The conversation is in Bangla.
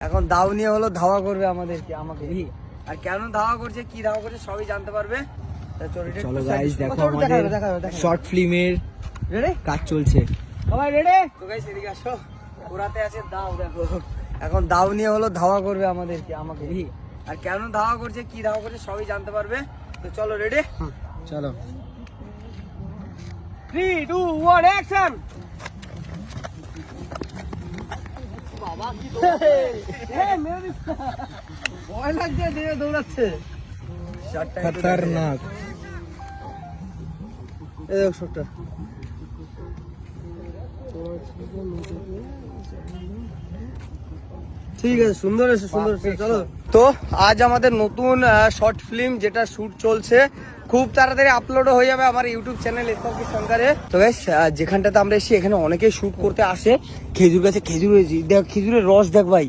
এখন দাও নিয়ে হলো ধাওয়া করবে আমাকে আর কেন ধাওয়া করছে কি ধাওয়া করছে সবই জানতে পারবে। চলো গাইস দেখো আমাদের শর্ট ফিল্মের কাজ চলছে। সবাই রেডি তো গাইস এদিকে আসো। ওরাতে আছে দাও, দেখো এখন দাও নিয়ে হলো ধাওয়া করবে আমাকে আর কেন ধাওয়া করছে কি ধাওয়া করছে সবই জানতে পারবে। তো চলো রেডি, চলো 3 2 1 অ্যাকশন। বাবা কি ভয় লাগছে, দিয়ে দৌড়াচ্ছে খতরনাক। এই দেখ শটটা। ঠিক আছে, সুন্দর আছে সুন্দর আছে। চলো তো আজ আমাদের নতুন শর্ট ফিল্ম যেটা শুট চলছে, খুব তাড়াতাড়ি আপলোডও হয়ে যাবে আমার ইউটিউব চ্যানেল এসআরকে শঙ্করে। তো গাইস যেখানটাতে আমরা এসেছি এখানে অনেকেই শুট করতে আসে। খেজুর গাছে খেজুর হয়েছি, দেখ খেজুরের রস দেখ ভাই,